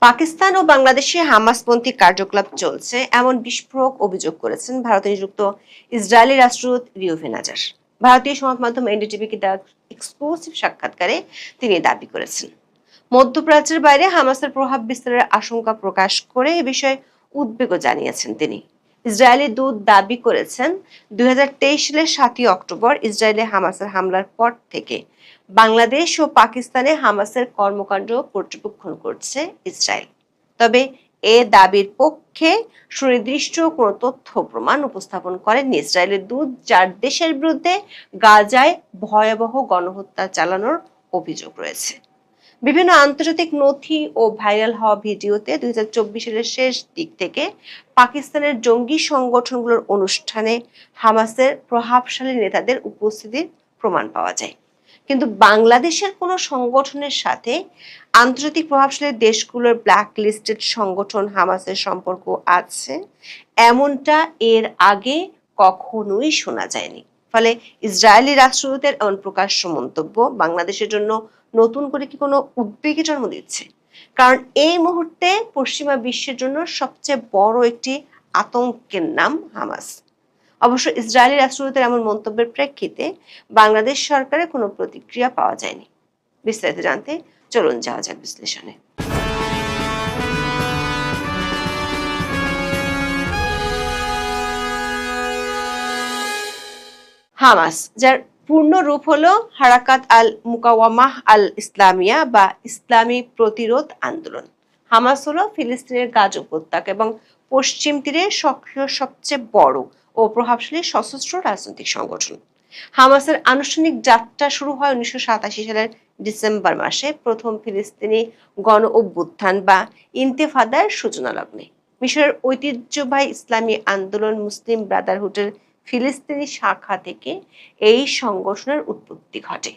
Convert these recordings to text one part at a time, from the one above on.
পাকিস্তান ও বাংলাদেশে হামাসপন্থী কার্যকলাপ চলছে এমন বিস্ফোরক অভিযোগ করেছেন ভারতে নিযুক্ত ইসরায়েলি রাষ্ট্রদূত রিউভেন আজার। ভারতীয় সংবাদ মাধ্যম এনডিটিভিকে দেওয়া এক্সক্লুসিভ সাক্ষাৎকারে তিনি দাবি করেছেন, মধ্যপ্রাচ্যের বাইরে হামাসের প্রভাব বিস্তারের আশঙ্কা প্রকাশ করে এ বিষয়ে উদ্বেগও জানিয়েছেন তিনি। ইসরায়েলি দূত দাবি করেছেন, 2023 সালের 7 অক্টোবর ইসরায়েলে হামাসের হামলার পর থেকে বাংলাদেশ ও পাকিস্তানে হামাসের কর্মকাণ্ড পর্যবেক্ষণ করছে ইসরায়েল। তবে এ দাবির পক্ষে সুনির্দিষ্ট কোনো তথ্য প্রমাণ উপস্থাপন করেননি ইসরায়েলের দূত, যার দেশের বিরুদ্ধে গাজায় ভয়াবহ গণহত্যা চালানোর অভিযোগ রয়েছে। বিভিন্ন আন্তর্জাতিক নথি ও ভাইরাল হওয়া ভিডিওতে 2024 সালের শেষ দিক থেকে পাকিস্তানের জঙ্গি সংগঠনগুলোর অনুষ্ঠানে হামাসের প্রভাবশালী নেতাদের উপস্থিতির প্রমাণ পাওয়া যায়। কিন্তু বাংলাদেশের কোনো সংগঠনের সাথে আন্তর্জাতিক প্রভাবশালী দেশগুলোর ব্ল্যাক লিস্টেড সংগঠন হামাসের সম্পর্ক আছে এমনটা এর আগে কখনোই শোনা যায়নি। ফলে ইসরায়েলি রাষ্ট্রদূতের এমন প্রকাশ্য মন্তব্য বাংলাদেশের জন্য নতুন করে কি কোনো উদ্বেগের জন্ম দিচ্ছে? কারণ এই মুহূর্তে পশ্চিমা বিশ্বের জন্য সবচেয়ে বড় একটি আতঙ্কের নাম হামাস। অবশ্য ইসরায়েলি রাষ্ট্রদূতের এমন মন্তব্যের প্রেক্ষিতে বাংলাদেশ সরকারের কোনো প্রতিক্রিয়া পাওয়া যায়নি। বিস্তারিত জানতে চলুন যাওয়া যাক বিশ্লেষণে। হামাস, যার পূর্ণ রূপ হলো হারাকাত আল মুকাওয়ামাহ আল ইসলামিয়া বা ইসলামী প্রতিরোধ আন্দোলন। হামাস হলো ফিলিস্তিনের গাজা উপত্যকা এবং পশ্চিম তীরে সক্রিয় সবচেয়ে বড় ও প্রভাবশালী সশস্ত্র রাজনৈতিক সংগঠন। হামাসের আনুষ্ঠানিক যাত্রা শুরু হয় 1987 সালের ডিসেম্বর মাসে প্রথম ফিলিস্তিনি গণ অভ্যুত্থান বা ইন্তেফাদার সূচনা লগ্নে। মিশরের ঐতিহ্যবাহী ইসলামী আন্দোলন মুসলিম ব্রাদারহুডের ফিলিস্তিনি শাখা থেকে এই সংগঠনের উৎপত্তি ঘটে।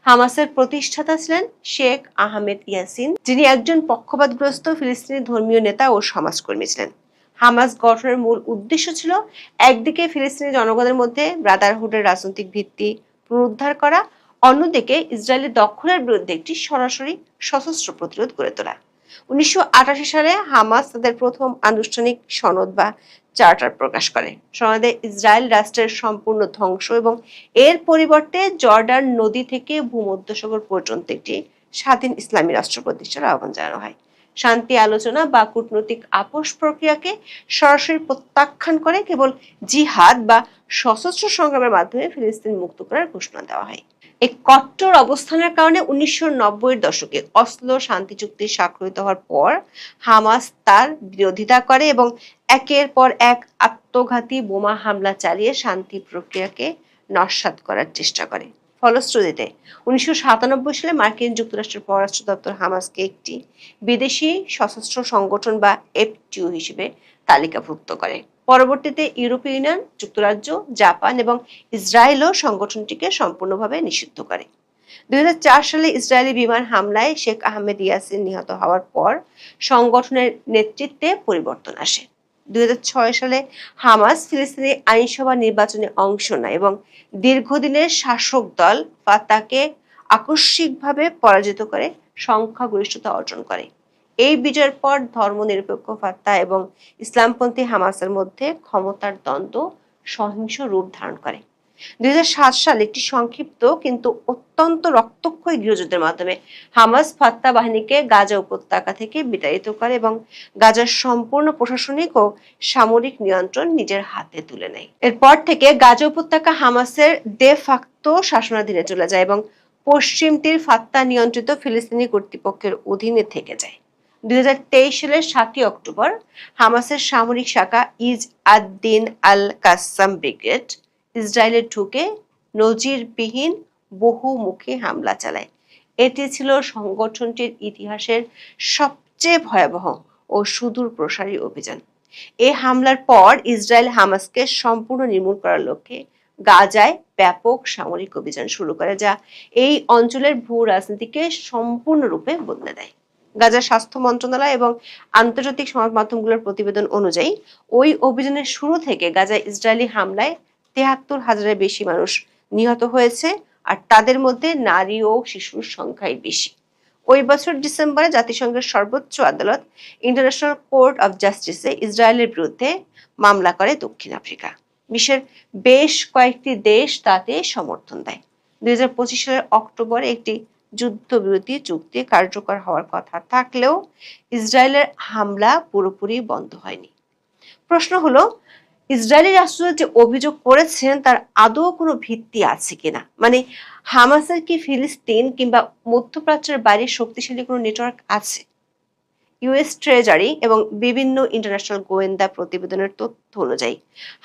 হামাসের প্রতিষ্ঠাতা ছিলেন শেখ আহমেদ ইয়াসিন, যিনি একজন পক্ষপাতগ্রস্ত ফিলিস্তিনি ধর্মীয় নেতা ও সমাজকর্মী ছিলেন। হামাস গঠনের মূল উদ্দেশ্য ছিল একদিকে ফিলিস্তিনি জনগণের মধ্যে ব্রাদারহুডের রাজনৈতিক ভিত্তি পুনরুদ্ধার করা, অন্যদিকে ইসরায়েলি দখলের বিরুদ্ধে একটি সরাসরি সশস্ত্র প্রতিরোধ গড়ে তোলা। 1988 সালে হামাস তাদের প্রথম আনুষ্ঠানিক সনদ বা চার্টার প্রকাশ করে। সনদে ইসরায়েল রাষ্ট্রের সম্পূর্ণ ধ্বংস এবং এর পরিবর্তে জর্ডান নদী থেকে ভূমধ্যসাগর পর্যন্ত একটি স্বাধীন ইসলামী রাষ্ট্র প্রতিষ্ঠার আহ্বান জানানো হয়। শান্তি আলোচনা বা কূটনৈতিক আপোষ প্রক্রিয়াকে সরাসরি প্রত্যাখ্যান করে কেবল জিহাদ বা সশস্ত্র সংগ্রামের মাধ্যমে ফিলিস্তিন মুক্ত করার ঘোষণা দেওয়া হয়। এই কট্টর অবস্থানের কারণে 1990-এর দশকে অসলো শান্তি চুক্তি স্বাক্ষরিত হওয়ার পর হামাস তার বিরোধিতা করে এবং একের পর এক আত্মঘাতী বোমা হামলা চালিয়ে শান্তি প্রক্রিয়াকে নস্যাৎ করার চেষ্টা করে। ফলশ্রুতিতে 1997 সালে মার্কিন যুক্তরাষ্ট্রের পররাষ্ট্র দপ্তর হামাসকে একটি বিদেশি সশস্ত্র সংগঠন বা এফটিও হিসেবে তালিকাভুক্ত করে। পরবর্তীতে ইউরোপীয় ইউনিয়ন, যুক্তরাজ্য, জাপান এবং ইসরায়েলও সংগঠনটিকে সম্পূর্ণভাবে নিষিদ্ধ করে। 2004 সালে ইসরায়েলি বিমান হামলায় শেখ আহমেদ ইয়াসিন নিহত হওয়ার পর সংগঠনের নেতৃত্বে পরিবর্তন আসে। 2006 সালে হামাস ফিলিস্তিনি আইনসভা নির্বাচনে অংশ নেয় এবং দীর্ঘদিনের শাসক দল ফাতাহকে আকস্মিকভাবে পরাজিত করে সংখ্যাগরিষ্ঠতা অর্জন করে। এই বিজয়ের পর ধর্মনিরপেক্ষ ফাতাহ এবং ইসলামপন্থী হামাসের মধ্যে ক্ষমতার দ্বন্দ্ব সহিংস রূপ ধারণ করে। 2007 সালে একটি সংক্ষিপ্ত কিন্তু অত্যন্ত রক্তক্ষয়ী গৃহযুদ্ধের মাধ্যমে হামাস ফাত্তাহ বাহিনীকে গাজা উপত্যকা থেকে বিতাড়িত করে এবং গাজার সম্পূর্ণ প্রশাসনিক ও সামরিক নিয়ন্ত্রণ নিজের হাতে তুলে নেয়। এরপর থেকে গাজা উপত্যকা হামাসের দে ফ্যাক্টো শাসনাধীনে চলে যায় এবং পশ্চিম তীর ফাত্তাহ নিয়ন্ত্রিত ফিলিস্তিনি কর্তৃপক্ষের অধীনে থেকে যায়। 2023 সালের 7 অক্টোবর হামাসের সামরিক শাখা ইজ আদ-দিন আল-কাসাম ব্রিগেড ইসরায়েলে ঢুকে নজিরবিহীন বহুমুখী হামলা চালায়। এটি ছিল সংগঠনটির ইতিহাসের সবচেয়ে ভয়াবহ ও সুদূর প্রসারী অভিযান। এই হামলার পর ইসরায়েল হামাসকে সম্পূর্ণ নির্মূল করার লক্ষ্যে গাজায় ব্যাপক সামরিক অভিযান শুরু করে, যা এই অঞ্চলের ভূ রাজনীতিকে সম্পূর্ণরূপে বদলে দেয়। গাজার স্বাস্থ্য মন্ত্রণালয় এবং আন্তর্জাতিক সংবাদ মাধ্যমগুলোর প্রতিবেদন অনুযায়ী ওই অভিযানের শুরু থেকে গাজায় ইসরায়েলি হামলায় 73,000-এর বেশি মানুষ নিহত হয়েছে, আর তাদের মধ্যে নারী ও শিশুর সংখ্যাই বেশি। ওই বছর ডিসেম্বরে জাতিসংঘের সর্বোচ্চ আদালত ইন্টারন্যাশনাল কোর্ট অফ জাস্টিসে ইসরায়েলের বিরুদ্ধে মামলা করে দক্ষিণ আফ্রিকা। বিশ্বের বেশ কয়েকটি দেশ তাতে সমর্থন দেয়। 2025 সালের অক্টোবরে একটি যুদ্ধবিরতি চুক্তি কার্যকর হওয়ার কথা থাকলেও ইসরায়েলের হামলা পুরোপুরি বন্ধ হয়নি। প্রশ্ন হলো, ইসরায়েলি রাষ্ট্রদূত যে অভিযোগ করেছেন তার আদৌ কোনো ভিত্তি আছে কিনা? মানে হামাসের কি ফিলিস্তিন কিংবা মধ্যপ্রাচ্যের বাইরে শক্তিশালী কোনো নেটওয়ার্ক আছে? ইউএস ট্রেজারি এবং বিভিন্ন ইন্টারন্যাশনাল গোয়েন্দা প্রতিবেদনের তথ্য অনুযায়ী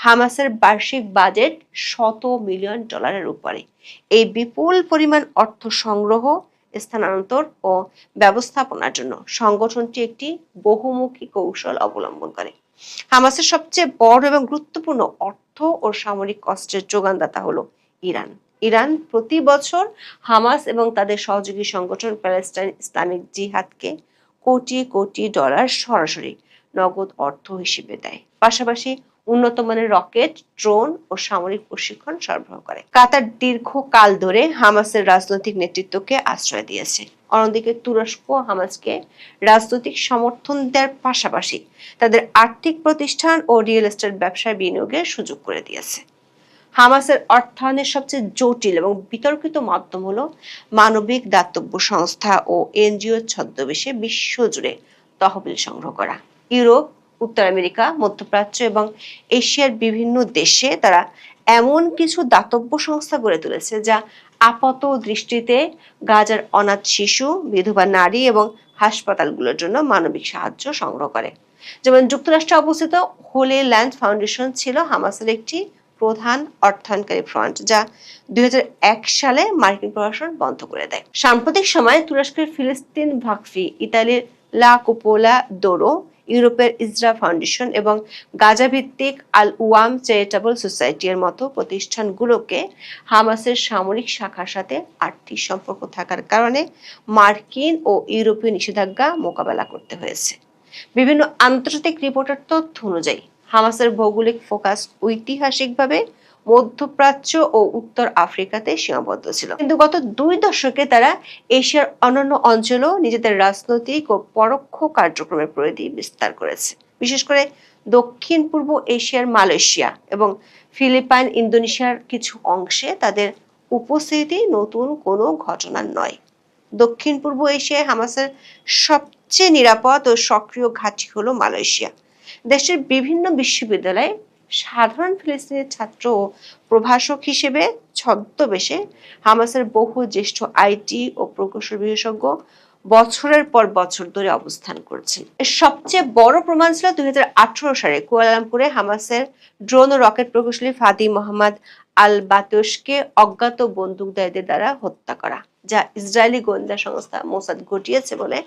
হামাসের বার্ষিক বাজেট $100 মিলিয়ন উপরে। এই বিপুল পরিমাণ অর্থ সংগ্রহ, স্থানান্তর ও ব্যবস্থাপনার জন্য সংগঠনটি একটি বহুমুখী কৌশল অবলম্বন করে। হামাসের সবচেয়ে বড় এবং গুরুত্বপূর্ণ অর্থ ও সামরিক অস্ত্রের যোগানদাতা হলো ইরান। ইরান প্রতি বছর হামাস এবং তাদের সহযোগী সংগঠন Palestine Islamic জিহাদকে crore crore dollar সরাসরি নগদ অর্থ হিসেবে দেয়। পাশাপাশি উন্নত মানের রকেট, ড্রোন ও সামরিক প্রশিক্ষণ সরবরাহ করে। কাতার দীর্ঘকাল ধরে হামাসের রাজনৈতিক নেতৃত্বকে আশ্রয় দিয়েছে। অন্যদিকে তুরস্ক হামাসকে রাজনৈতিক সমর্থন দেওয়ার পাশাপাশি তাদের আর্থিক প্রতিষ্ঠান ও রিয়েল এস্টেট ব্যবসায় বিনিয়োগের সুযোগ করে দিয়েছে। হামাসের অর্থায়নের সবচেয়ে জটিল এবং বিতর্কিত মাধ্যম হলো মানবিক দাতব্য সংস্থা ও এনজিও ছদ্মবেশে বিশ্বজুড়ে তহবিল সংগ্রহ করা। ইউরোপ, উত্তর আমেরিকা, মধ্যপ্রাচ্য এবং এশিয়ার বিভিন্ন দেশে তারা এমন কিছু দাতব্য সংস্থা গড়ে তুলেছে যা আপাত দৃষ্টিতে গাজার অনাথ শিশু, বিধবা নারী এবং হাসপাতালগুলোর জন্য মানবিক সাহায্য সংগ্রহ করে। যেমন যুক্তরাষ্ট্রে অবস্থিত হোলি ল্যান্ড ফাউন্ডেশন ছিল হামাসের একটি প্রধান অর্থায়নকারী ফ্রন্ট, যা 2001 সালে মার্কিন প্রশাসন বন্ধ করে দেয়। সাম্প্রতিক সময়ে তুরস্কের ফিলিস্তিন ভাকফি, ইতালির লা কুপোলা দোরো, ইউরোপের ইজরা ফাউন্ডেশন এবং গাজা ভিত্তিক আল উয়াম চ্যারিটেবল সোসাইটি এর মতো প্রতিষ্ঠানগুলোকে হামাসের সামরিক শাখার সাথে আর্থিক সম্পর্ক থাকার কারণে মার্কিন ও ইউরোপীয় নিষেধাজ্ঞা মোকাবেলা করতে হয়েছে। বিভিন্ন আন্তর্জাতিক রিপোর্টের তথ্য অনুযায়ী হামাসের ভৌগোলিক ফোকাস ঐতিহাসিকভাবে মধ্যপ্রাচ্য ও উত্তর আফ্রিকাতে সীমাবদ্ধ ছিল, কিন্তু গত 2 দশকে তারা এশিয়ার অন্যান্য অঞ্চলেও নিজেদের রাজনৈতিক ও পরোক্ষ কার্যক্রমের পরিধি বিস্তার করেছে। বিশেষ করে দক্ষিণ পূর্ব এশিয়ার মালয়েশিয়া এবং ফিলিপাইন, ইন্দোনেশিয়ার কিছু অংশে তাদের উপস্থিতি নতুন কোনো ঘটনা নয়। দক্ষিণ পূর্ব এশিয়ায় হামাসের সবচেয়ে নিরাপদ ও সক্রিয় ঘাঁটি হলো মালয়েশিয়া। দেশের বিভিন্ন বিশ্ববিদ্যালয়ে সাধারণ ফিলিস্তিনি ছাত্র ও প্রভাষক হিসেবে ছদ্মবেশে হামাসের বহু জ্যেষ্ঠ আইটি ও প্রকৌশল বিশেষজ্ঞ বছরের পর বছর ধরে অবস্থান করছেন। এর সবচেয়ে বড় প্রমাণ ছিল 2018 সালে কুয়ালালামপুরে হামাসের ড্রোন ও রকেট প্রকৌশলী ফাদি মোহাম্মদ আল বাতুশকে অজ্ঞাত বন্দুকধারীদের দ্বারা হত্যা করা, যা ইসরায়েলি গোয়েন্দা সংস্থা মোসাদ ঘটিয়েছে বলে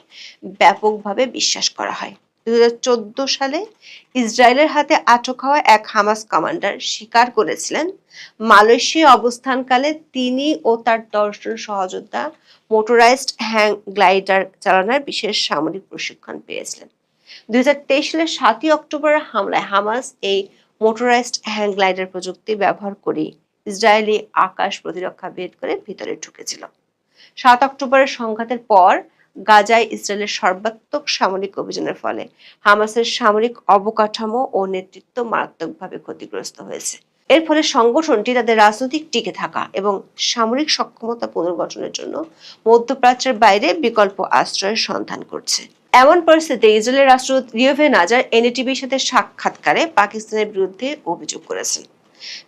ব্যাপকভাবে বিশ্বাস করা হয়। 2014 সালে ইসরায়েলের হাতে আটক হওয়া এক হামাস কমান্ডার স্বীকার করেছিলেন মালয়েশিয়া অবস্থানকালে তিনি ও তার 10 জন সহযোদ্ধা মোটরাইজড হ্যাং গ্লাইডার চালানোর বিশেষ সামরিক প্রশিক্ষণ পেয়েছিলেন। 2023 সালের 7 অক্টোবরের হামলায় হামাস এই মোটরাইজড হ্যাং গ্লাইডার প্রযুক্তি ব্যবহার করে ইসরায়েলি আকাশ প্রতিরক্ষা ভেদ করে ভিতরে ঢুকেছিল। 7 অক্টোবরের সংঘাতের পর গাজায় ইসরায়েলের সর্বাত্মক সামরিক অভিযানের ফলে হামাসের সামরিক অবকাঠামো ও নেতৃত্ব মারাত্মকভাবে ক্ষতিগ্রস্ত হয়েছে। এর ফলে সংগঠনটি তাদের রাজনৈতিক টিকে থাকা এবং সামরিক সক্ষমতা পুনর্গঠনের জন্য মধ্যপ্রাচ্যের বাইরে বিকল্প আশ্রয়ের সন্ধান করছে। এমন পরিস্থিতিতে ইসরায়েলের রাষ্ট্রদূত রিওভে নাজার এনডিটিভির সাথে সাক্ষাৎকারে পাকিস্তানের বিরুদ্ধে অভিযোগ করেছেন।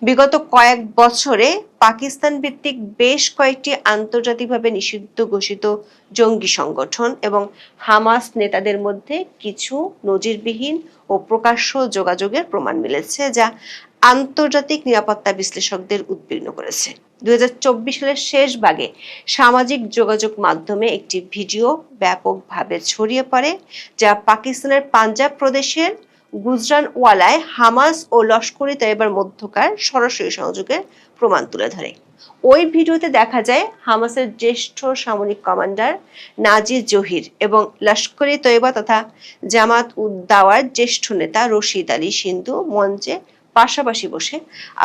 বিগত কয়েক বছরে পাকিস্তান ভিত্তিক বেশ কয়েকটি আন্তর্জাতিকভাবে নিষিদ্ধ ঘোষিত জঙ্গি সংগঠন এবং হামাস নেতাদের মধ্যে কিছু নজিরবিহীন ও প্রকাশ্য যোগাযোগের প্রমাণ মিলেছে, যা আন্তর্জাতিক নিরাপত্তা বিশ্লেষকদের উদ্বিগ্ন করেছে। 2024 সালের শেষ ভাগে সামাজিক যোগাযোগ মাধ্যমে একটি ভিডিও ব্যাপকভাবে ছড়িয়ে পড়ে, যা পাকিস্তানের পাঞ্জাব প্রদেশের গুজরানওয়ালায় হামাস ও লস্কর-ই তৈয়বার মধ্যকার সরাসরি সংযোগের প্রমাণ তুলে ধরে। ওই ভিডিওতে দেখা যায় হামাসের জ্যেষ্ঠ সামরিক কমান্ডার নাজি জহির এবং লস্কর-ই তৈয়বা তথা জামাত উদ-দাওয়ার জ্যেষ্ঠ নেতা রশিদ আলী সিন্ধু মঞ্চে পাশাপাশি বসে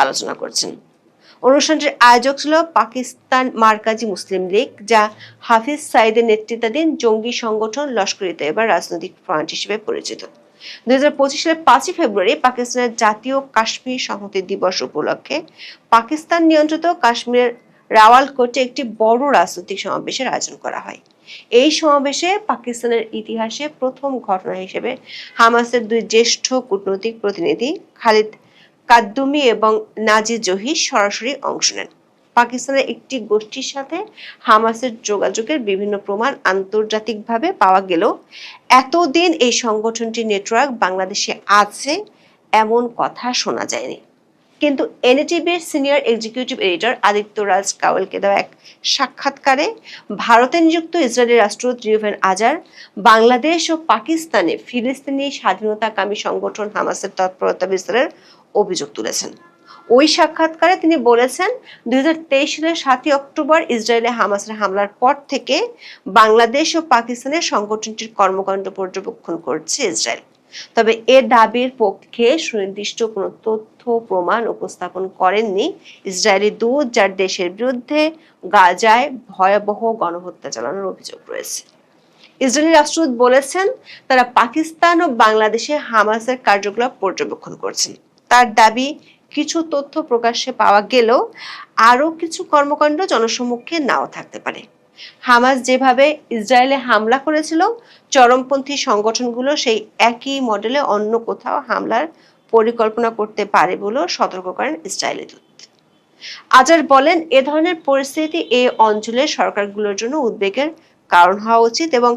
আলোচনা করছেন। অনুষ্ঠানটির আয়োজক ছিল পাকিস্তান মার্কাজি মুসলিম লীগ, যা হাফিজ সাইদের নেতৃত্বাধীন জঙ্গি সংগঠন লস্কর-ই-তৈয়বার রাজনৈতিক ফ্রন্ট হিসেবে পরিচিত। 2025 সালের 5 ফেব্রুয়ারি পাকিস্তানের জাতীয় কাশ্মীর সংহতি দিবস উপলক্ষে পাকিস্তান নিয়ন্ত্রিত কাশ্মীরের রাওয়ালকোটে একটি বড় রাজনৈতিক সমাবেশের আয়োজন করা হয়। এই সমাবেশে পাকিস্তানের ইতিহাসে প্রথম ঘটনা হিসেবে হামাসের দুই জ্যেষ্ঠ কূটনৈতিক প্রতিনিধি খালিদ কাদ্দুমি এবং নাজি জহির সরাসরি অংশ নেন। পাকিস্তানের একটি গোষ্ঠীর সাথে হামাসের যোগাযোগের বিভিন্ন প্রমাণ আন্তর্জাতিকভাবে পাওয়া গেলেও এতদিন এই সংগঠনটির নেটওয়ার্ক বাংলাদেশে আছে এমন কথা শোনা যায়নি। কিন্তু এনডিটিভির সিনিয়র এক্সিকিউটিভ এডিটর আদিত্য রাজ কাওয়ালকে দেওয়া এক সাক্ষাৎকারে ভারতে নিযুক্ত ইসরায়েলি রাষ্ট্রদূত রিউভেন আজার বাংলাদেশ ও পাকিস্তানে ফিলিস্তিনি স্বাধীনতাকামী সংগঠন হামাসের তৎপরতা বিস্তারের অভিযোগ তুলেছেন। ওই সাক্ষাৎকারে তিনি বলেছেন, 2023 সালের 7 অক্টোবর ইসরায়েলে হামাসের হামলার পর থেকে বাংলাদেশ ও পাকিস্তানের সংগঠনটির কর্মকাণ্ড পর্যবেক্ষণ করছে ইসরায়েল। তবে এ দাবির পক্ষে সুনির্দিষ্ট কোনো তথ্য প্রমাণ উপস্থাপন করেননি ইসরায়েলি দূত, যার দেশের বিরুদ্ধে গাজায় ভয়াবহ গণহত্যা চালানোর অভিযোগ রয়েছে। ইসরায়েলি রাষ্ট্রদূত বলেছেন, তারা পাকিস্তান ও বাংলাদেশে হামাসের কার্যকলাপ পর্যবেক্ষণ করছেন। তার দাবি, কিছু তথ্য প্রকাশ্যে পাওয়া গেলেও আরো কিছু কর্মকাণ্ড জনসম্মুখে নাও থাকতে পারে। হামাস যেভাবে ইসরায়েলে হামলা করেছিল, চরমপন্থী সংগঠনগুলো সেই একই মডেলে অন্য কোথাও হামলার পরিকল্পনা করতে পারে বলেও সতর্ক করেন ইসরায়েলি দূত। আজার বলেন, এ ধরনের পরিস্থিতি এই অঞ্চলের সরকারগুলোর জন্য উদ্বেগের কারণ হওয়া উচিত এবং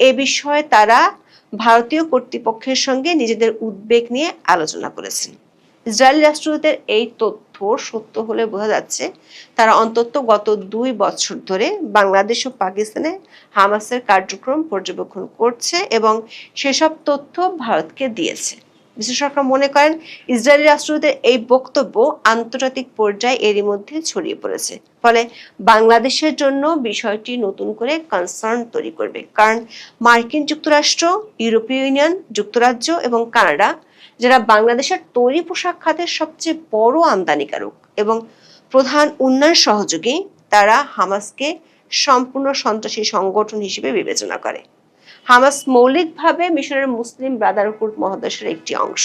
এ বিষয়ে তারা ভারতীয় কর্তৃপক্ষের সঙ্গে নিজেদের উদ্বেগ নিয়ে আলোচনা করেছেন। ইসরায়েলি রাষ্ট্রদূতের এই তথ্য সত্য হলে বোঝা যাচ্ছে তারা অন্তত গত 2 বছর ধরে বাংলাদেশ ও পাকিস্তানে হামাসের কার্যক্রম পর্যবেক্ষণ করছে এবং সেসব তথ্য ভারতকে দিয়েছে। বিশেষজ্ঞরা মনে করেন, ইসরায়েলি রাষ্ট্রদূতের এই বক্তব্য আন্তর্জাতিক পর্যায়ে এরই মধ্যে ছড়িয়ে পড়েছে, ফলে বাংলাদেশের জন্য বিষয়টি নতুন করে কনসার্ন তৈরি করবে। কারণ মার্কিন যুক্তরাষ্ট্র, ইউরোপীয় ইউনিয়ন, যুক্তরাজ্য এবং কানাডা, যারা বাংলাদেশের তৈরি পোশাক খাতের সবচেয়ে বড় আমদানিকারক এবং প্রধান উন্নয়ন সহযোগী, তারা হামাসকে সম্পূর্ণ সন্ত্রাসী সংগঠন হিসেবে বিবেচনা করে। হামাস মৌলিকভাবে মিশরের মুসলিম ব্রাদারহুড মহাদেশের একটি অংশ।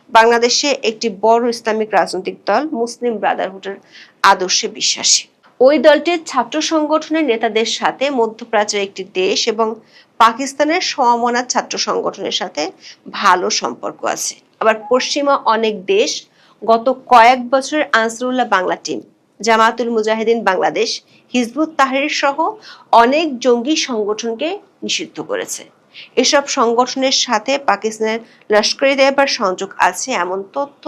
বাংলাদেশে একটি বড় ইসলামিক রাজনৈতিক দল মুসলিম ব্রাদারহুডের আদর্শে বিশ্বাসী। ওই দলটির ছাত্র সংগঠনের নেতাদের সাথে মধ্যপ্রাচ্যের একটি দেশ এবং পাকিস্তানের সমমনা ছাত্র সংগঠনের সাথে ভালো সম্পর্ক আছে। আবার পশ্চিমা অনেক দেশ গত কয়েক বছরের আনসারুল্লাহ বাংলা টিম, জামায়াতুল মুজাহিদিন বাংলাদেশ, হিজবুত তাহরির সহ অনেক জঙ্গি সংগঠনকে নিষিদ্ধ করেছে। এসব সংগঠনের সাথে পাকিস্তানের লস্কর-ই-তৈয়বার সংযোগ আছে এমন তথ্য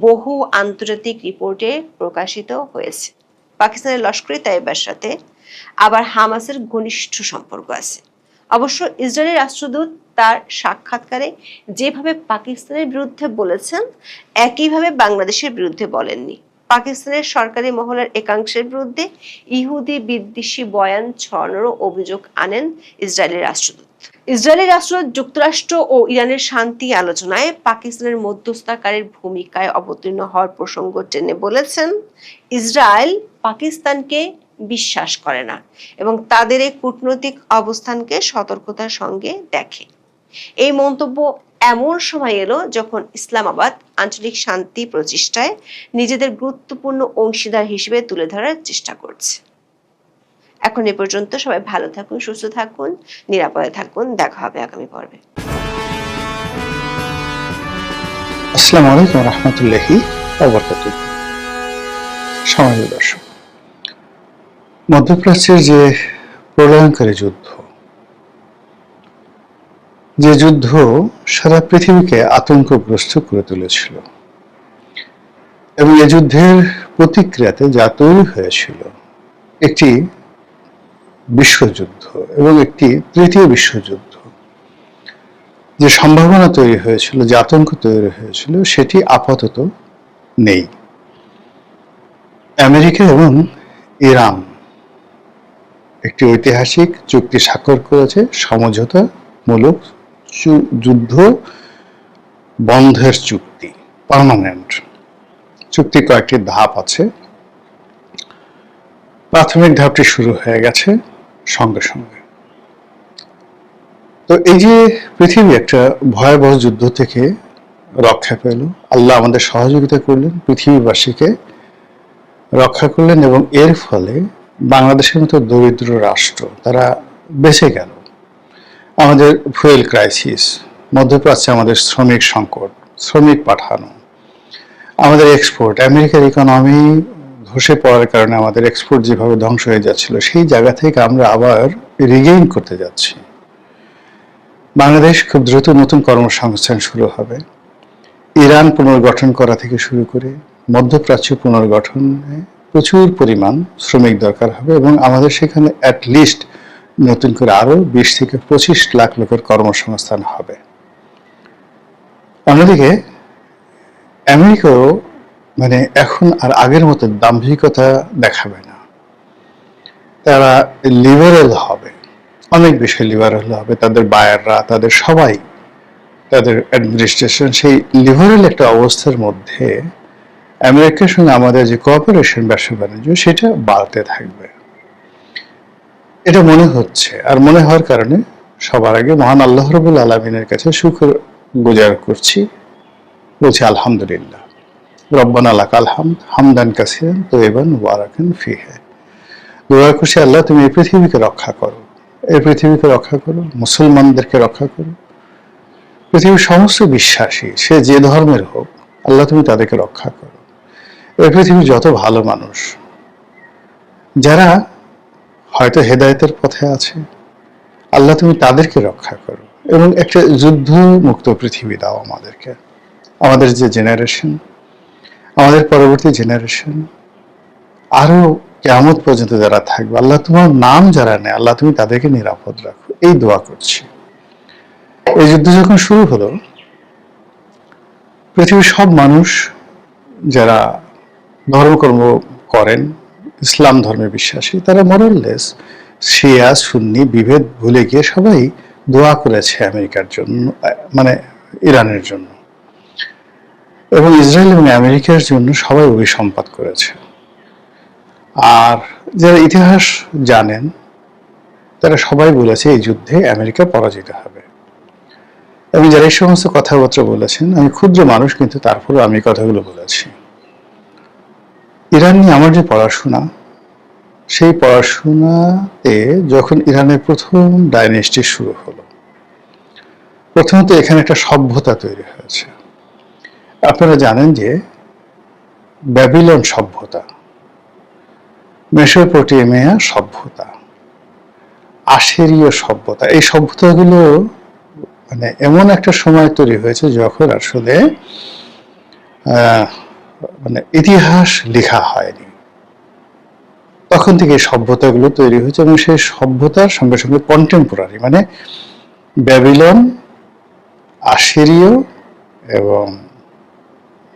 বহু আন্তর্জাতিক রিপোর্টে প্রকাশিত হয়েছে। পাকিস্তানের লস্কর-ই-তৈয়বার সাথে আবার হামাসের ঘনিষ্ঠ সম্পর্ক আছে। অবশ্য ইসরায়েলি রাষ্ট্রদূত তার সাক্ষাৎকারে যেভাবে পাকিস্তানের বিরুদ্ধে বলেছেন, একইভাবে বাংলাদেশের বিরুদ্ধে বলেননি। পাকিস্তানের সরকারি মহলের একাংশের বিরুদ্ধে ইহুদি বিদ্বেষী বয়ান ছড়ানোর অভিযোগ আনেন ইসরায়েলি রাষ্ট্রদূত। ইসরায়েলি রাষ্ট্রদূত যুক্তরাষ্ট্র ও ইরানের শান্তি আলোচনায় পাকিস্তানের মধ্যস্থতাকারীর ভূমিকায় অবতীর্ণ হওয়ার প্রসঙ্গ টেনে বলেছেন, ইসরায়েল পাকিস্তানকে বিশ্বাস করে না এবং তাদের এই কূটনৈতিক অবস্থানকে সতর্কতার সঙ্গে দেখে। এই মন্তব্য এমন সময় এলো যখন ইসলামাবাদ আঞ্চলিক শান্তি প্রচেষ্টায় নিজেদের গুরুত্বপূর্ণ অংশীদার হিসেবে তুলে ধরার চেষ্টা করছে। এখন এ পর্যন্ত। সবাই ভালো থাকুন, সুস্থ থাকুন, নিরাপদে থাকুন। দেখা হবে আগামী পর্বে। আসসালামু আলাইকুম রাহমাতুল্লাহি ওয়া বারাকাতুহু। সম্মানিত দর্শক, মধ্যপ্রাচ্যের যে প্রলয়ঙ্কারী যুদ্ধ, যে যুদ্ধ সারা পৃথিবীকে আতঙ্কগ্রস্ত করে তুলেছিল এবং এই যুদ্ধের প্রতিক্রিয়াতে যা তৈরি হয়েছিল একটি বিশ্বযুদ্ধ এবং একটি তৃতীয় বিশ্বযুদ্ধ, যে সম্ভাবনা তৈরি হয়েছিল, যে আতঙ্ক তৈরি হয়েছিল, সেটি আপাতত নেই। আমেরিকা এবং ইরান একটি ঐতিহাসিক চুক্তি স্বাক্ষর করেছে, সমঝোতামূলক যুদ্ধ বন্ধের চুক্তি, পার্মানেন্ট চুক্তি। কয়েকটি ধাপ আছে, প্রাথমিক ধাপটি শুরু হয়ে গেছে সঙ্গে সঙ্গে। তো এই যে পৃথিবী একটা ভয়াবহ যুদ্ধ থেকে রক্ষা পেল, আল্লাহ আমাদের সহযোগিতা করলেন, পৃথিবীবাসীকে রক্ষা করলেন, এবং এর ফলে বাংলাদেশের মতো দরিদ্র রাষ্ট্র তারা বেঁচে গেল। আমাদের ফুয়েল ক্রাইসিস, মধ্যপ্রাচ্যে আমাদের শ্রমিক সংকট, শ্রমিক পাঠানো, আমাদের এক্সপোর্ট, আমেরিকার ইকোনমি ধসে পড়ার কারণে আমাদের এক্সপোর্ট যেভাবে ধ্বংস হয়ে যাচ্ছিল, সেই জায়গা থেকে আমরা আবার রিগেইন করতে যাচ্ছি। বাংলাদেশ খুব দ্রুত নতুন কর্মসংস্থান শুরু হবে। ইরান পুনর্গঠন করা থেকে শুরু করে মধ্যপ্রাচ্য পুনর্গঠনে প্রচুর পরিমাণ শ্রমিক দরকার হবে, এবং আমাদের সেখানে অ্যাটলিস্ট নতুন করে আরো 20 থেকে 25 লাখ লোকের কর্মসংস্থান হবে। অন্যদিকে আমেরিকাও মানে এখন আর আগের মতো দাম্ভিকতা দেখাবে না, তারা লিবারেল হবে, অনেক বেশি লিবারেল হবে। তাদের বায়াররা, তাদের সবাই, তাদের অ্যাডমিনিস্ট্রেশন সেই লিবারেল একটা অবস্থার মধ্যে আমেরিকার সঙ্গে আমাদের যে কোঅপারেশন, ব্যবসা বাণিজ্য, সেটা বাড়তে থাকবে, এটা মনে হচ্ছে। আর মনে হওয়ার কারণে সবার আগে মহান আল্লাহ রাব্বুল আলামিনের কাছে শুকর গুজার করছি, বলছি আলহামদুলিল্লাহ, রব্বানা লাকাল হামদ হামদান কাসিরান তয়্যিবান মুবারাকান ফীহি। দোয়া করছি, আল্লাহ তুমি এই পৃথিবীকে রক্ষা করো, এই পৃথিবীকে রক্ষা করো, মুসলমানদেরকে রক্ষা করো, পৃথিবীর সমস্ত বিশ্বাসী, সে যে ধর্মের হোক, আল্লাহ তুমি তাদেরকে রক্ষা করো। এই পৃথিবীর যত ভালো মানুষ যারা হয়তো হেদায়েতের পথে আছে, আল্লাহ তুমি তাদেরকে রক্ষা করো, এবং একটা যুদ্ধ মুক্ত পৃথিবী দাও আমাদেরকে। আমাদের যে জেনারেশন, আমাদের পরবর্তী জেনারেশন, আরো কিয়ামত পর্যন্ত যারা থাকবে, আল্লাহ তোমার নাম যারা নেয়, আল্লাহ তুমি তাদেরকে নিরাপদ রাখো, এই দোয়া করছি। এই যুদ্ধ যখন শুরু হলো, পৃথিবীর সব মানুষ যারা ধর্মকর্ম করেন, ইসলাম ধর্মে বিশ্বাসী, তারা মোরাললেস শিয়া সুন্নি বিভেদ ভুলে গিয়ে সবাই দোয়া করেছে আমেরিকার জন্য, মানে ইরানের জন্য, এবং ইসরায়েল এবং আমেরিকার জন্য সবাই অভিসম্পাত করেছে। আর যারা ইতিহাস জানেন, তারা সবাই বলেছে এই যুদ্ধে আমেরিকা পরাজিত হবে। এবং যারা এই সমস্ত কথাবার্তা বলেছেন, আমি ক্ষুদ্র মানুষ, কিন্তু তারপরেও আমি কথাগুলো বলেছি। ইরান নিয়ে আমার যে পড়াশোনা, সেই পড়াশোনাতে যখন ইরানের প্রথম ডাইনেস্টি শুরু হলো, প্রথমত এখানে একটা সভ্যতা তৈরি হয়েছে। আপনারা জানেন যে ব্যাবিলন সভ্যতা, মেসোপটেমিয়া সভ্যতা, আশেরীয় সভ্যতা, এই সভ্যতাগুলো মানে এমন একটা সময় তৈরি হয়েছে যখন আসলে মানে ইতিহাস লেখা হয়নি, তখন থেকে এই সভ্যতাগুলো তৈরি হয়েছে। এবং সেই সভ্যতার সঙ্গে সঙ্গে কন্টেম্পোরারি, মানে ব্যাবিলন, আশেরীয় এবং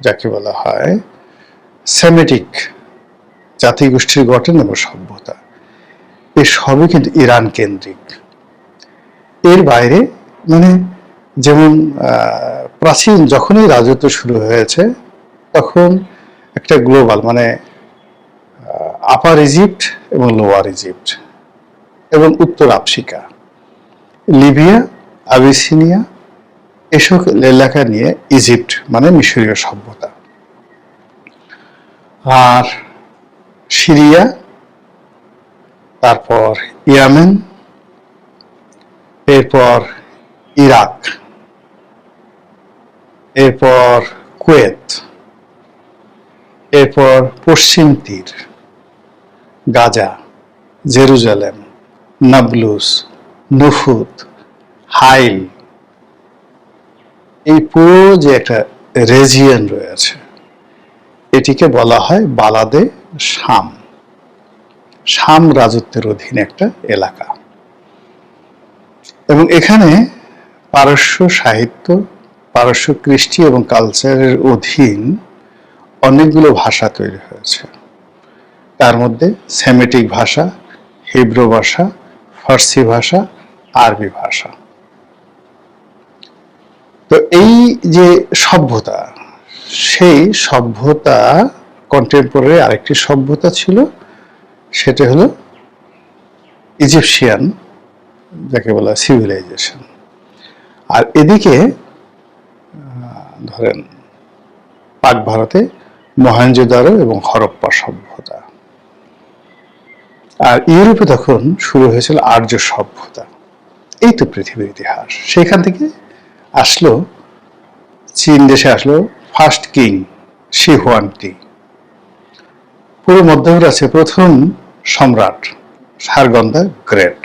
যাকে বলা হয় সেমেটিক জাতিগোষ্ঠীর গঠন এবং সভ্যতা, এই সবই কিন্তু ইরান কেন্দ্রিক। এর বাইরে মানে যেমন প্রাচীন যখনই রাজত্ব শুরু হয়েছে, তখন একটা গ্লোবাল, মানে আপার ইজিপ্ট এবং লোয়ার ইজিপ্ট এবং উত্তর আফ্রিকা, লিবিয়া, আবিসিনিয়া, এসব এলাকা নিয়ে ইজিপ্ট মানে মিশরীয় সভ্যতা, আর সিরিয়া, তারপর ইয়ামেন, এরপর ইরাক, এরপর কুয়েত, এরপর পশ্চিম তীর, গাজা, জেরুজালেম, নাবলুস, নুফুত, হাইল, এই পুরো যে একটা রেজিয়ন রয়েছে, এটিকে বলা হয় বালাদে শাম, শাম রাজত্বের অধীনে একটা এলাকা। এবং এখানে পারস্য সাহিত্য, পারস্য কৃষ্টি এবং কালচারের অধীন অনেকগুলো ভাষা তৈরি হয়েছে। তার মধ্যে সেমেটিক ভাষা, হিব্রু ভাষা, ফার্সি ভাষা, আরবি ভাষা। তো এই যে সভ্যতা, সেই সভ্যতা কন্টেম্পোরারি আরেকটি সভ্যতা ছিল সেটা হলো ইজিপশিয়ান, যাকে বলা সিভিলাইজেশন। আর এদিকে ধরেন পাক ভারতে মহেঞ্জোদারো এবং হরপ্পা সভ্যতা। আর ইউরোপে তখন শুরু হয়েছিল আর্য সভ্যতা। এই তো পৃথিবীর ইতিহাস। সেখান থেকে আসলো, চীন দেশে আসলো ফার্স্ট কিং শি হুয়ানটি। পুরো মধ্যপ্রাচ্যে প্রথম সম্রাট শারগন দ্য গ্রেট।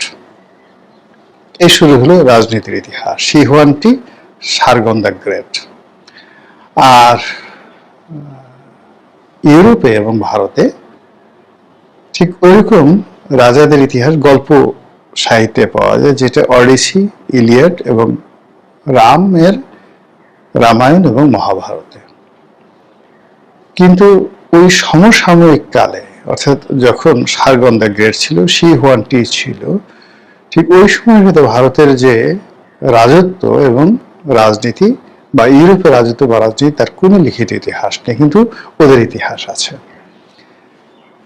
এই শুরু হলো রাজনীতির ইতিহাস, শি হুয়ানটি, শারগন দ্য গ্রেট। আর ইউরোপে এবং ভারতে ঠিক ওইরকম রাজাদের ইতিহাস গল্প সাহিত্যে পাওয়া যায়, যেটা অডিসি, ইলিয়াড এবং রামের রামায়ণ এবং মহাভারতে। কিন্তু ওই সমসাময়িক কালে, অর্থাৎ যখন শারগন দ্য গ্রেট ছিল, শি হুয়ানটি ছিল, ঠিক ওই সময় কিন্তু ভারতের যে রাজত্ব এবং রাজনীতি বা ইউরোপের রাজত্ব বা রাজনীতি, তার কোনো লিখিত ইতিহাস নেই, কিন্তু ওদের ইতিহাস আছে।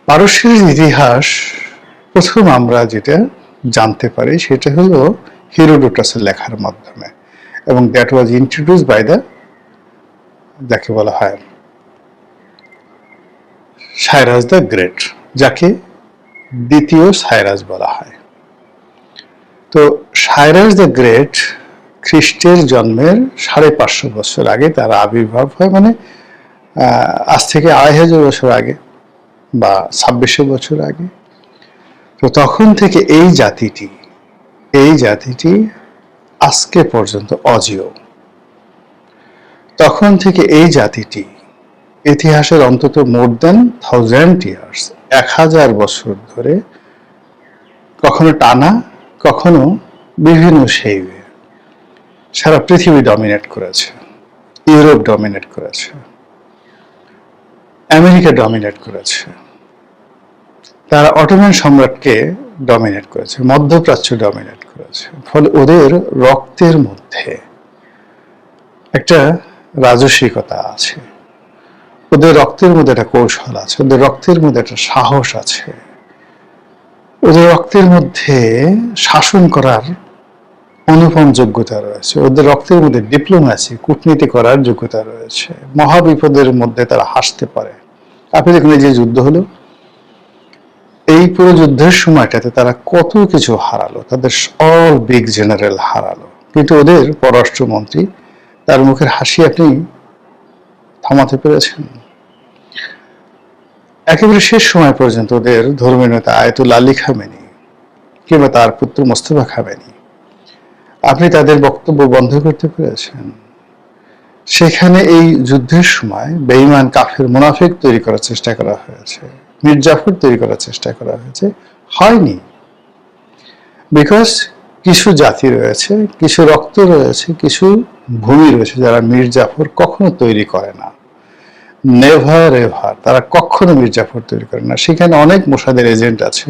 পারস্যের ইতিহাস প্রথম আমরা যেটা জানতে পারি সেটা হলো হিরোডোটাসের লেখার মাধ্যমে, এবং দ্যাট ওয়াজ ইন্ট্রোডিউসড বাই যাকে বলা হয় সাইরাস দ্য গ্রেট, যাকে দ্বিতীয় সাইরাস বলা হয়। তো সাইরাস দ্য গ্রেট খ্রিস্টের জন্মের 550 বছর আগে তার আবির্ভাব হয়, মানে আজ থেকে 2500 বছর আগে বা 2600 বছর আগে। তো তখন থেকে এই জাতিটি আজকে পর্যন্ত অজেয়। তখন থেকে এই জাতিটি ইতিহাসের অন্তত মোর দেন 1000 ইয়ার্স, 1000 বছর ধরে কখনো টানা, কখনো বিভিন্ন শেইভে সারা পৃথিবী ডমিনেট করেছে। ইউরোপ ডমিনেট করেছে, আমেরিকা ডমিনেট করেছে, তারা অটোমান সম্রাটকে ডমিনেট করেছে, মধ্যপ্রাচ্য ডমিনেট করেছে। ফলে ওদের রক্তের মধ্যে একটা রাজসিকতা আছে, ওদের রক্তের মধ্যে একটা কৌশল আছে, ওদের রক্তের মধ্যে একটা সাহস আছে, ওদের রক্তের মধ্যে শাসন করার অনুপম যোগ্যতা রয়েছে, ওদের রক্তের মধ্যে ডিপ্লোম্যাসি, কূটনীতি করার যোগ্যতা রয়েছে। মহাবিপদের মধ্যে তারা হাসতে পারে। আপনি দেখুন, এই যে যুদ্ধ হলো, এই পুরো যুদ্ধের সময়টাতে তারা কত কিছু হারালো, তাদের অল বিগ জেনারেল হারালো, কিন্তু ওদের পররাষ্ট্রমন্ত্রী, তার মুখের হাসি আপনি থামাতে পেরেছেন? একেবারে শেষ সময় পর্যন্ত ওদের ধর্মীয় নেতা আয়াতুল্লাহ আলী খামেনি কিংবা তার পুত্র মোস্তফা খামেনি, আপনি তাদের বক্তব্য বন্ধ করতে পেরেছেন? সেখানে এই যুদ্ধের সময় বেঈমান কাফের মুনাফিক তৈরি করার চেষ্টা করা হয়েছে, মীর জাফর তৈরি করার চেষ্টা করা হয়েছে, হয়নি। বিকজ কিছু জাতি রয়েছে, কিছু রক্ত রয়েছে, কিছু ভূমি রয়েছে যারা মীর জাফর কখনো তৈরি করে না। নেভার এভার তারা কখনো মীর জাফর তৈরি করে না। সেখানে অনেক মোসাদের এজেন্ট আছে,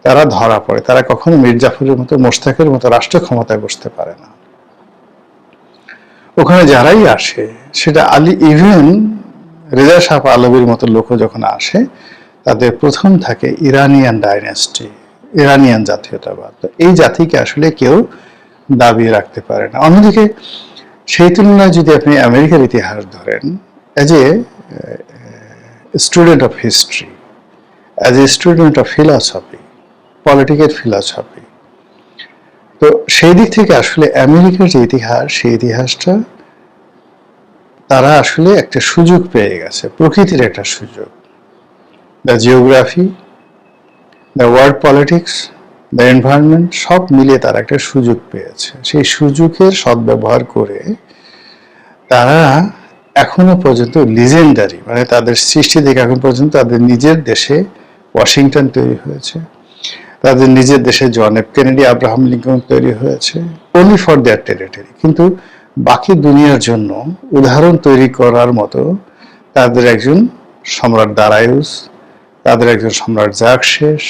তারা ধরা পড়ে, তারা কখনো মীর জাফরের মতো, মোশতাকের মতো রাষ্ট্র ক্ষমতায় বসতে পারে না। ওখানে যারাই আসে, সেটা আলী, ইভেন রেজা শাহ পাহলভীর মতো লোকও যখন আসে, তাদের প্রথম থাকে ইরানিয়ান ডাইনেস্টি, ইরানিয়ান জাতীয়তাবাদ। তো এই জাতিকে আসলে কেউ দাবিয়ে রাখতে পারে না। অন্যদিকে সেই তুলনায় যদি আপনি আমেরিকার ইতিহাস ধরেন, as a student of history, as a student of philosophy, political philosophy, তো সেই দিক থেকে আসলে আমেরিকার যে ইতিহাস, সেই ইতিহাসটা তারা আসলে একটা সুযোগ পেয়ে গেছে, প্রকৃতির একটা সুযোগ। The geography, the world politics, the environment, সব মিলিয়ে তারা একটা সুযোগ পেয়েছে। সেই সুযোগের সদ্ব্যবহার করে তারা এখনো পর্যন্ত লিজেন্ডারি, মানে তাদের সৃষ্টি থেকে এখন পর্যন্ত তাদের নিজের দেশে ওয়াশিংটন তৈরি হয়েছে, তাদের নিজের দেশে John F Kennedy, Abraham Lincoln তৈরি হয়েছে, অনলি ফর দেয়ার টেরিটরি। কিন্তু বাকি দুনিয়ার জন্য উদাহরণ তৈরি করার মতো তাদের একজন সম্রাট দারায়ুস, তাদের একজন সম্রাট জার্কশেস,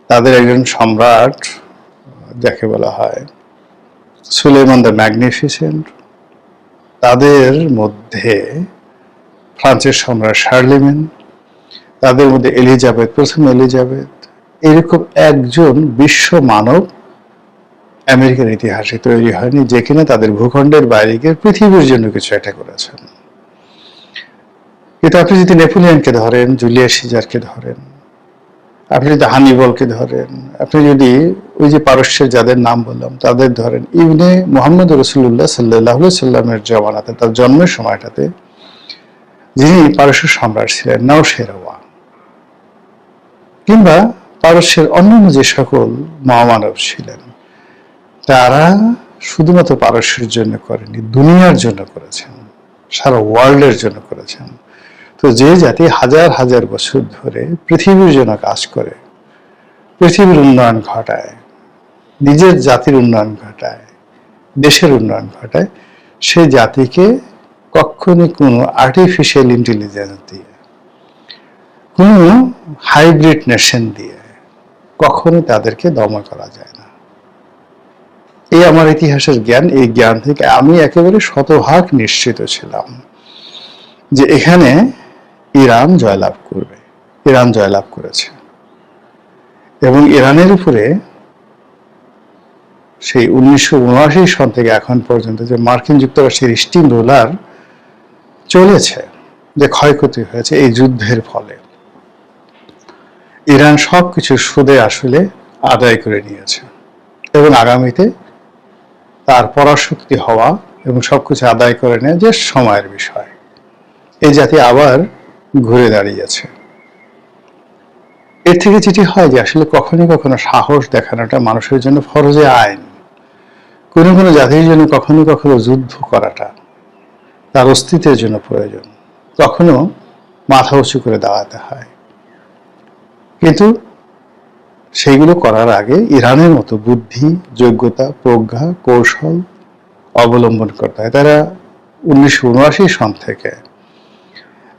তাদের একজন সম্রাট যাকে বলা হয় সুলেমান দ্য ম্যাগনিফিসেন্ট, তাদের মধ্যে ফ্রান্সের সম্রাট শার্লেমেন, তাদের মধ্যে এলিজাবেথ, প্রথম এলিজাবেথ, এরকম একজন বিশ্ব মানব আমেরিকার ইতিহাসে তৈরি হয়নি যে কিনা তাদের ভূখণ্ডের বাইরে গিয়ে পৃথিবীর জন্য কিছু একটা করেছেন। কিন্তু আপনি যদি নেপোলিয়নকে ধরেন, জুলিয়াস সিজারকে ধরেন, আপনি যদি হানিবলকে ধরেন, আপনি যদি ওই যে পারস্যের যাদের নাম বললাম তাদের ধরেন, ইবনে মুহাম্মদ রাসূলুল্লাহ সাল্লাল্লাহু আলাইহি সাল্লামের জমানাতে, তার জন্মের সময়টাতে যিনি পারস্য সম্রাট ছিলেন নওশেরওয়া, কিংবা পারস্যের অন্যান্য যে সকল মহামানব ছিলেন, তারা শুধুমাত্র পারস্যের জন্য করেনি, দুনিয়ার জন্য করেছেন, সারা ওয়ার্ল্ডের জন্য করেছেন। তো যে জাতি হাজার হাজার বছর ধরে পৃথিবীর জন্য কাজ করে, পৃথিবীর উন্নয়ন ঘটায়, নিজের জাতির উন্নয়ন ঘটায়, দেশের উন্নয়ন ঘটায়, সেই জাতিকে কখনই কোনো আর্টিফিশিয়াল ইন্টেলিজেন্স দিয়ে, কোনো হাইব্রিড নেশন দিয়ে কখনই তাদেরকে দমন করা যায় না। এই আমার ইতিহাসের জ্ঞান, এই জ্ঞান থেকে আমি একেবারে শতভাগ নিশ্চিত ছিলাম যে এখানে ইরান জয়লাভ করবে। ইরান জয়লাভ করেছে এবং ইরানের উপরে সেই 1979 সন থেকে এখন পর্যন্ত যে মার্কিন যুক্তরাষ্ট্রের স্টিম রোলার চলেছে, যে ক্ষয়ক্ষতি হয়েছে এই যুদ্ধের ফলে, ইরান সবকিছু সুদে আসলে আদায় করে নিয়েছে এবং আগামীতে তার পরাশক্তি হওয়া এবং সবকিছু আদায় করে নেওয়া যে সময়ের বিষয়। এই জাতি আবার ঘুরে দাঁড়িয়েছে। এর থেকে যেটি হয় যে আসলে কখনো কখনো সাহস দেখানোটা মানুষের জন্য ফরজে আইন। কোনো কোনো জাতির জন্য কখনো কখনো যুদ্ধ করাটা তার অস্তিত্বের জন্য প্রয়োজন, কখনো মাথা উঁচু করে দাঁড়াতে হয়। কিন্তু সেইগুলো করার আগে ইরানের মতো বুদ্ধি, যোগ্যতা, প্রজ্ঞা, কৌশল অবলম্বন করতে হয়। তারা 1979 সন থেকে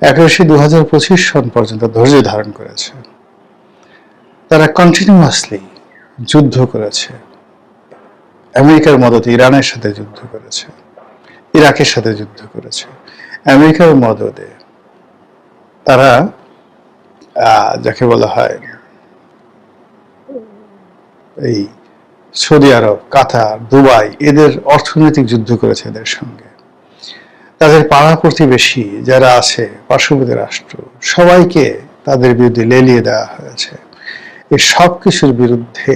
2025 সন পর্যন্ত ধৈর্য ধারণ করেছে। তারা কন্টিনিউয়াসলি যুদ্ধ করেছে, আমেরিকার মদতে ইরানের সাথে যুদ্ধ করেছে, ইরাকের সাথে যুদ্ধ করেছে, আমেরিকার মদতে তারা যাকে বলা হয় এই সৌদি আরব, কাতার, দুবাই, এদের অর্থনৈতিক যুদ্ধ করেছে এদের সঙ্গে। তাদের পাড়া প্রতিবেশী যারা আছে, পার্শ্ববর্তী রাষ্ট্র, সবাইকে তাদের বিরুদ্ধে লেলিয়ে দেওয়া হয়েছে। এই সব কিছুর বিরুদ্ধে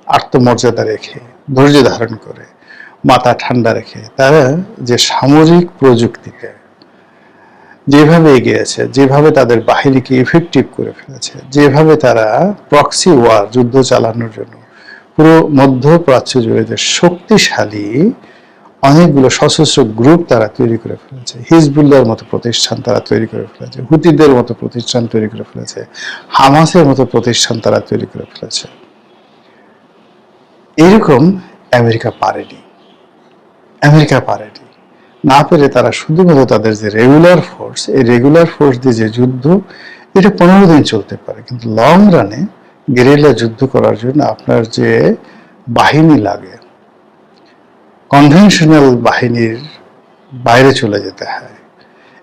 আত্মমর্যাদা রেখে, ধৈর্য ধারণ করে, মাথা ঠান্ডা রেখে তারা যে সামরিক প্রযুক্তিতে যেভাবে এগিয়েছে, যেভাবে তাদের বাহিনীকে ইফেক্টিভ করে ফেলেছে, যেভাবে তারা প্রক্সি ওয়ার, যুদ্ধ চালানোর জন্য পুরো মধ্যপ্রাচ্য জুড়ে যে শক্তিশালী অনেকগুলো সশস্ত্র গ্রুপ তারা তৈরি করে ফেলেছে, হিজবুল্লাহর মতো প্রতিষ্ঠান তারা তৈরি করে ফেলেছে, হুতিদের মতো প্রতিষ্ঠান তৈরি করে ফেলেছে, হামাসের মতো প্রতিষ্ঠান তারা তৈরি করে ফেলেছে। এরকম আমেরিকা পারেনি। আমেরিকা পারেনি। না পেরে তারা শুধুমাত্র তাদের যে রেগুলার ফোর্স, এই রেগুলার ফোর্স দিয়ে যে যুদ্ধ, এটা 15 দিন চলতে পারে, কিন্তু লং রানে গেরিলা যুদ্ধ করার জন্য আপনার যে বাহিনী লাগে, কনভেনশনাল বাহিনীর বাইরে চলে যেতে হয়।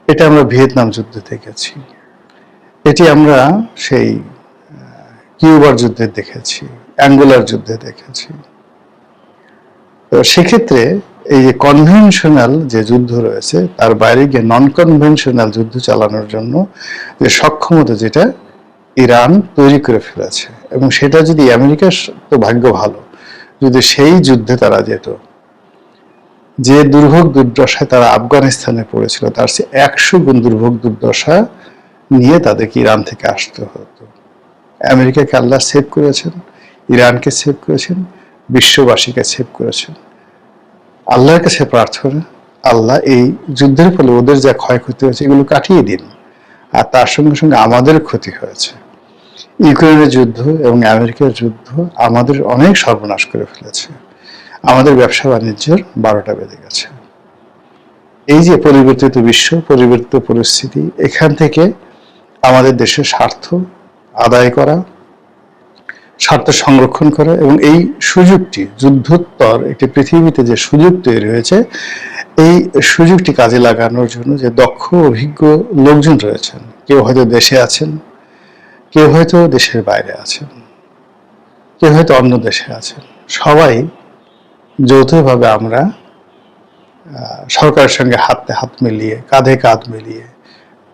এটা আমরা ভিয়েতনাম যুদ্ধে দেখেছি, এটি আমরা সেই কিউবার যুদ্ধে দেখেছি, অ্যাঙ্গোলার যুদ্ধে দেখেছি। তো সেক্ষেত্রে এই যে কনভেনশনাল যে যুদ্ধ রয়েছে তার বাইরে গিয়ে নন কনভেনশনাল যুদ্ধ চালানোর জন্য যে সক্ষমতা, যেটা ইরান তৈরি করে ফেলেছে, এবং সেটা যদি আমেরিকার তো ভাগ্য ভালো যদি সেই যুদ্ধে তারা যেত, যে দুর্ভোগ দুর্দশায় তারা আফগানিস্তানে পড়েছিল তার চেয়ে 100 গুণ দুর্ভোগ দুর্দশা নিয়ে তাদেরকে ইরান থেকে আসতে হতো। আমেরিকাকে আল্লাহ সেভ করেছেন, ইরানকে সেভ করেছেন, বিশ্ববাসীকে সেভ করেছেন। আল্লাহর কাছে প্রার্থনা, আল্লাহ এই যুদ্ধের ফলে ওদের যা ক্ষয়ক্ষতি হয়েছে এগুলো কাটিয়ে দিন। আর তার সঙ্গে সঙ্গে আমাদের ক্ষতি হয়েছে, ইউক্রেনের যুদ্ধ এবং আমেরিকার যুদ্ধ আমাদের অনেক সর্বনাশ করে ফেলেছে, আমাদের ব্যবসা বাণিজ্যের 12টা বেজে গেছে। এই যে পরিবর্তিত বিশ্ব, পরিবর্তিত পরিস্থিতি, এখান থেকে আমাদের দেশের স্বার্থ আদায় করা, স্বার্থ সংরক্ষণ করা এবং এই সুযোগটি, যুদ্ধোত্তর একটি পৃথিবীতে যে সুযোগ তৈরি হয়েছে, এই সুযোগটি কাজে লাগানোর জন্য যে দক্ষ অভিজ্ঞ লোকজন রয়েছেন, কেউ হয়তো দেশে আছেন, কেউ হয়তো দেশের বাইরে আছেন, কেউ হয়তো অন্য দেশে আছেন। সবাই যৌথভাবে আমরা সরকারের সঙ্গে হাতে হাত মিলিয়ে, কাঁধে কাঁধ মিলিয়ে,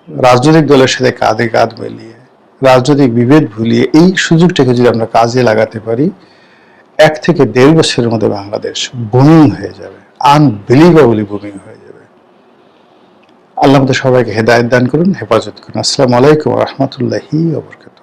রাজনৈতিক দলের সাথে কাঁধে কাঁধ মিলিয়ে, রাজনৈতিক বিভেদ ভুলিয়ে এই সুযোগটাকে যদি আমরা কাজে লাগাতে পারি, 1 থেকে 1.5 বছরের মধ্যে বাংলাদেশ বুমিং হয়ে যাবে, আনবিলিভেবলি বুমিং হয়ে যাবে। আল্লাহ আমাদের সবাইকে হেদায়েত দান করুন, হেফাজত করুন। আসসালামু আলাইকুম ওয়া রাহমাতুল্লাহি ওয়া বারাকাতুহু।